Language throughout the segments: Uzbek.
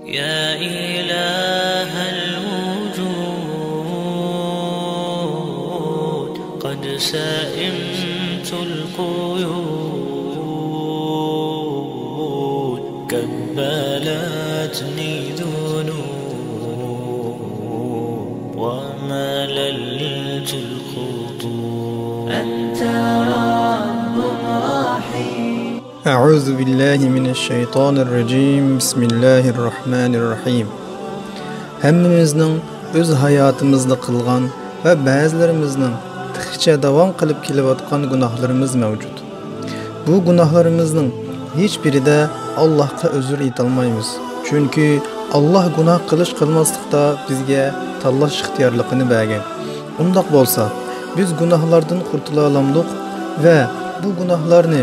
يا إله الوجود قد سئمت القيود كبلتني ذنوب ومللت الخطوب أنت رب رحيم. أعوذ بالله من الشيطان الرجيم. بسم الله الرحمن الرحيم. Hammamizning o'z hayotimizda qilgan va ba'zilarimizning ixcha davom qilib kelayotgan gunohlarimiz mavjud. Bu gunohlarimizning hech birida Allohga uzr etolmaymiz. Chunki Alloh gunoh qilmaslikda bizga tanlash ixtiyorligini bergan. Undaq bo'lsa, biz gunohlardan qurtula olamiz va bu gunohlarni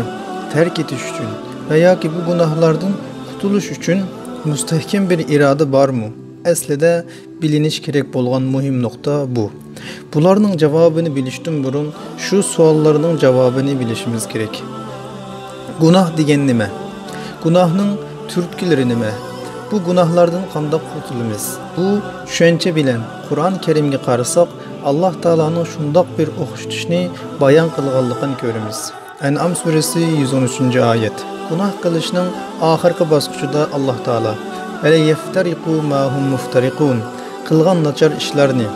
terk etish uchun va yoki bu gunohlardan qutulish uchun mustahkam bir iroda bormi? Aslida bilinish kerak bo'lgan muhim nuqta bu. Bularning javobini bilishdan burun shu savollarning javobini bilishimiz kerak. Gunoh degan nima? Gunohning turtkilari nima? Bu gunohlardan qanday qutulamiz? Bu tushuncha bilan Qur'on Karimga qarasak, Alloh taolaning shundoq bir o'qitishni bayon qilganligini ko'ramiz. An'am surasi 113-oyat. Gunoh qilishning oxirgi bosqichida Alloh taolo "Ala yaftariqu ma hum muftariqun" qilgan nachar ishlarni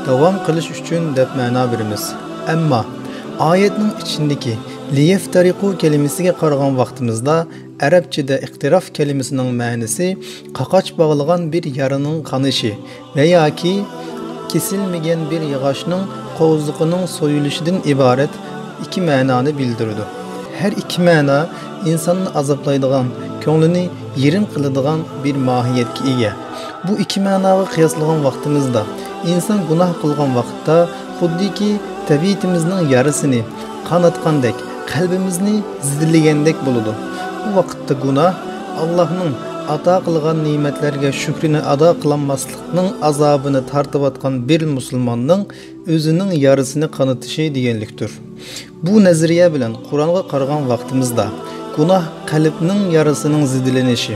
davom qilish uchun deb ma'no beramiz. Ammo oyatning ichindagi liyaftariqu kalimasiga qaragan vaqtimizda arabchada iqtirof kalimasining ma'nosi qaqoch bog'lagan bir yaraning qanishi va yoki kesilmagan bir yog'ochning qo'ziqining so'yilishidan iborat iki ma'noni bildirdi. Her iki ma'no insonni azoblaydigan, ko'nglini yerim qiladigan bir mohiyatga ega. Bu iki ma'noga qiyoslagan vaqtimizda inson gunoh qilgan vaqtda xuddiki tabiatimizning yarısini qanatgandek, qalbimizni zidlagandek bo'ladi. Bu vaqtda gunoh Allohning ato qilgan ne'matlarga shukrini ado qilmaslikning azobini tortayotgan bir musulmonning o'zining yarısini qanatishi deganlikdir. Bu nazariya bilan Qur'onga qaragan vaqtimizda gunoh qalbning yarasining zidlanishi,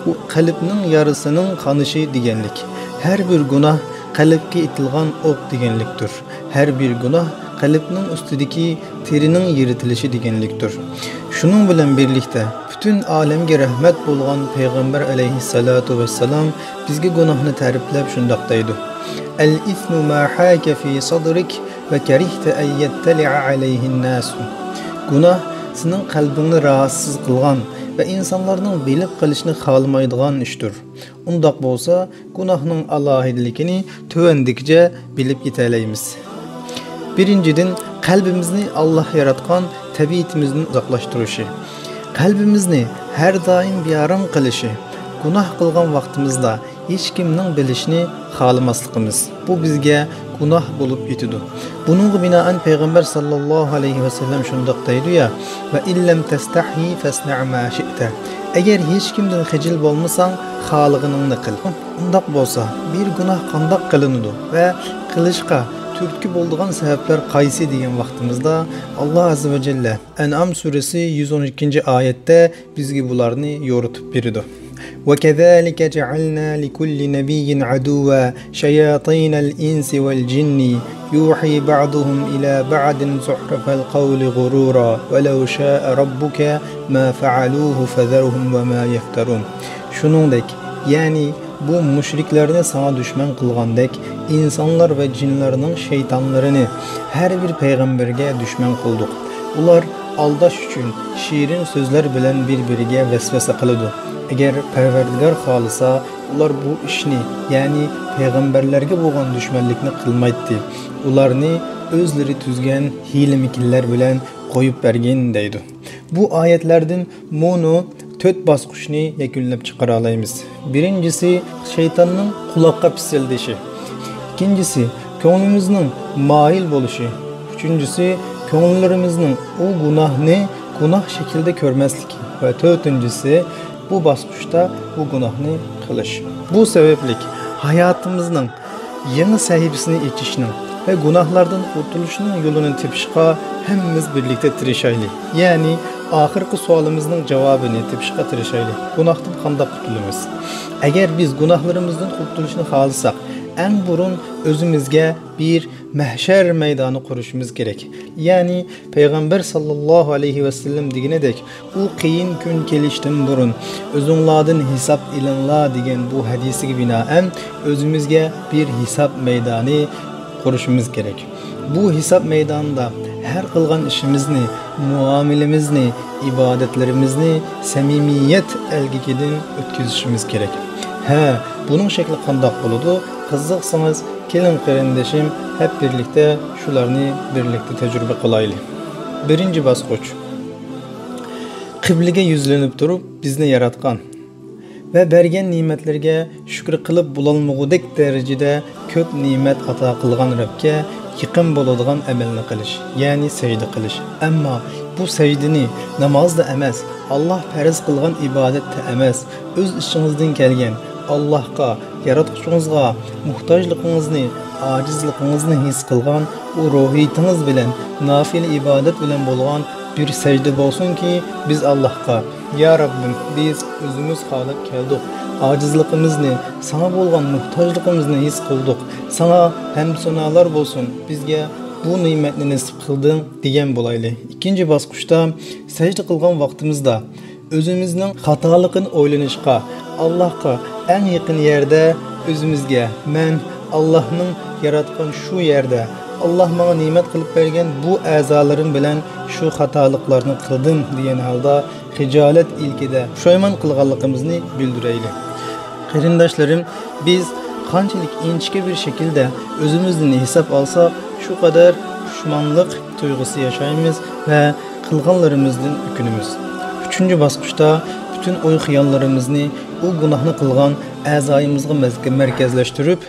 u qalbning yarasining qanishi deganlik. Har bir gunoh qalbga itilgan o'q deganlikdir. Har bir gunoh qalbning ustidagi terining yiritilishi deganlikdir. Shuning bilan birlikda bütün alemga rahmat bo'lgan payg'ambar alayhissalatu vassalam bizga gunohni ta'riflab shundoq deydi: "Al-ithmu ma haka fi sadrik va karihta an yattali'a alayhi an-nas." Gunoh sening qalbingni rahatsız qilgan va insonlarning bilib qilishni xohlamaydigan ishdir. Undaq bo'lsa, gunohning alohidaligini tövendikçe bilib yetalaymiz. Birinchidan, qalbimizni Alloh yaratgan tabiatimizdan uzoqlashtirishi. Qalbimizni har doim biyaron qilishi, gunoh qilgan vaqtimizda hech kimning bilishini xohlamasligimiz. Bu bizga gunoh bo'lib yetadi. Buningga binoan payg'ambar sallallohu alayhi vasallam shundoq deydi-ya: "Va illam tastahi fasna' ma shi'ta." Agar hech kimdan xijil bo'lmasang, xohlaganingni qil. Undaq bo'lsa, bir gunoh qandoq qilinadi va qilishga turtki bo'lgan sabablar qaysi degan vaqtimizda Alloh azza va jalla An'am surasi 112-oyatda bizga bularni yo'ritib berdi. وَكَذَلِكَ جَعَلْنَا لِكُلِّ نَبِيٍّ عَدُوًّا شَيَاطِينَ الْإِنسِ وَالْجِنِّ يُوحِي بَعْضُهُمْ إِلَى بَعْضٍ زُخْرُفَ الْقَوْلِ غُرُورًا وَلَوْ شَاءَ رَبُّكَ مَا فَعَلُوهُ فَذَرْهُمْ وَمَا يَفْتَرُونَ. Shuningdek, ya'ni bu mushriklarni sana düşman qilgandek, insonlar va jinlarning shaytonlarini har bir payg'ambarga düşman qildik. Ular aldash uchun shirin so'zlar bilan bir-biriga vasvasa qiladi. Agar Parvardigor xolisa, ular bu ishni, ya'ni payg'ambarlarga bo'lgan dushmanlikni qilmaydi. Ularni o'zlari tuzgan hiyla-mikillar bilan qo'yib bergan deydi. Bu oyatlardan mono 4 bosqichni yakunlab chiqara olamiz. Birinchisi shaytonning quloqqa pisildishi. Ikkinchisi ko'nglimizning moyil bo'lishi. Uchinchisi ko'ngillarimizning u gunohni gunoh shaklida ko'rmasligi va to'rtinchisi bu bosqichda bu gunohni qilish. Bu sababli hayotimizning yangi sahifasini ochishning va gunohlardan qutulishning yo'lini tepishga hammamiz birlikda tirishaylik. Ya'ni oxirgi savolimizning javobini topishga tirishaylik. Gunohdan qanday qutulamiz? Agar biz gunohlarimizdan qutulishni xohlasak, eng burun o'zimizga bir mahshar maydoni qurishimiz kerak. Ya'ni payg'ambar sallallohu alayhi vasallam deganidek, u qiyin kun kelishdan burun o'zinglardan hisob ilinglar degan bu hadisiga binoan o'zimizga bir hisob maydoni qurishimiz kerak. Bu hisob maydonida her qilgan ishimizni, muomalamizni, ibodatlarimizni samimiyat elgikidan o'tkazishimiz kerak. Bunun shakli qandoq bo'ladi? Qiziqsangiz, keling qarindoshim, hep birlikte shularni birlikte tecrübe qilaylik. Birinchi bosqich. Qibliga yuzlanib turib bizni yaratgan ve bergen nimetlerge shukr qilib bo'lolmagudek darajada ko'p ne'mat ato qilgan Rabbga yaqin bo'ladigan amalni qilish, ya'ni sajda qilish. Ammo bu sajdani namozda emas, Allah farz qilgan ibodatda emas, o'z ishingizdan kelgan Allahqa, yaratquchingizga muhtojligingizni, ojizligingizni his qilgan u ruhiyatingiz bilan nafil ibodat bilan bo'lgan bir secde bolsun ki biz Allah'a, ya Rabbim biz özümüz halip keldik. Acizliğimizni, sana bolgan muhtajlığımızını his kıldık. Sana hem sonalar bolsun bizge bu nimetini nasip kıldın diyen bolaylı. İkinci basqışta secde kılgan vaktimizde özümüzün hatalıkını oylanışqa, Allah'a en yakın yerde özümüzge, men Allah'ın yaratkan şu yerde Allah bana nimet kılıp bergen bu azalarım bilen şu hatalıklarını kıldım diyen halda hicalet ilkide puşayman kılganlıkımızını bildireyli. Qarindaşlarım, biz qanchalik inchki bir şekilde özümüzden hesap alsak şu kadar pişmanlık duygusu yaşayımız ve kılganlarımızdan ökünümüz. Üçüncü basqışta bütün oy xiyallarımızını o günahını kılgan a'zoyimizga merkezleştirip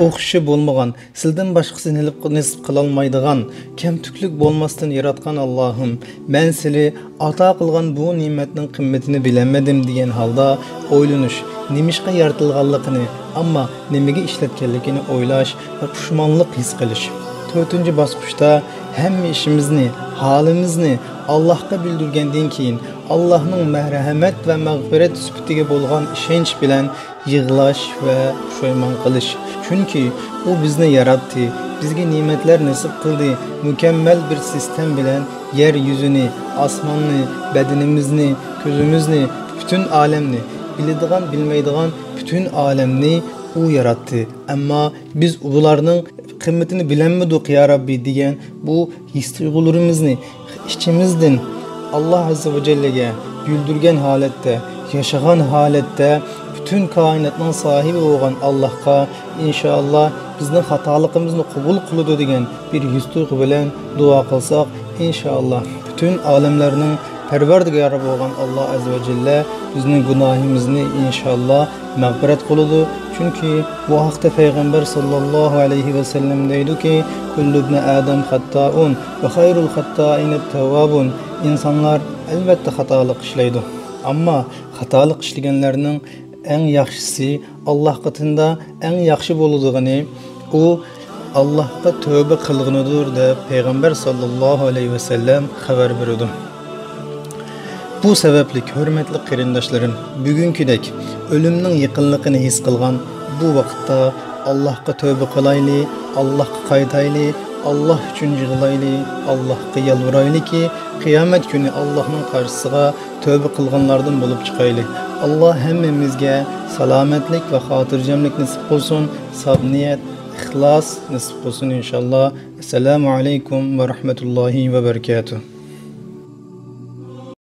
o'xishi bo'lmagan, sizdan boshqasini nisb qilolmaydigan, kamtuklik bo'lmasdan yaratgan Allohim, men seni ato qilgan bu ne'matning qimmatini bilamadim degan holda o'ylanish, nimishqa yaratilganligini, ammo nimaga ishlatganligini o'ylash va pushmonlik his qilish. 4-bosqichda hamma ishimizni, holimizni Allohga bildirgandan keyin Allah'ın merhamet ve mağfiret sübutiga bo'lgan ishonch bilan yig'lash ve pushayman qilish. Çünkü o bizni yaratdi, bizga ne'matlar nasib qildi, mükemmel bir sistem bilan yer yüzünü, osmonni, bedenimizni, ko'zimizni, bütün alemni, biladigan, bilmaydigan bütün alemni o yaratdi. Ama biz ularning qimmatini bilenmedik ya Rabbi degan bu his tuyg'ularimizni içimizden Allah Azze ve Celle'ye güldürgen halette, yaşagan halette bütün kainatın sahibi olan Allah'a inşallah bizden hatalıkımızı kabul kılıdı degen bir his duygu bilen dua kılsak inşallah bütün alemlerinin perverdigarı olan Allah Azze ve Celle bizden günahımızı inşallah mağfiret kılıdı. Çünkü bu hakta Peygamber sallallahu aleyhi ve sellem deydi ki kullu ibn Adam hatta'un ve hayrul hatta'inat tevvabun. İnsanlar elbette hatalık işleydi. Ama hatalık işleyenlerinin en yaxşısı Allah katında en yaxşı bolduğunu o Allah'a tövbe kılgınıdır de Peygamber sallallahu aleyhi ve sellem haber verdi. Bu sebeplik hürmetli qarindaşlarım, bugünküdek ölümnün yaqinligini his qilgan bu vaqtda Allah'a tövbe qilayli, Allah'a qaytayli, Allah üçün yığılayli, Allah'a yalvarayli ki kıyamet günü Allah'ın karşısına tövbe kılganlardan bulup çıkaylı. Allah hemmemizge salametlik ve hatırcemlik nasip olsun, sabniyet, ihlas nasip olsun inşallah. Esselamu aleyküm ve rahmetullahi ve berekatuhu.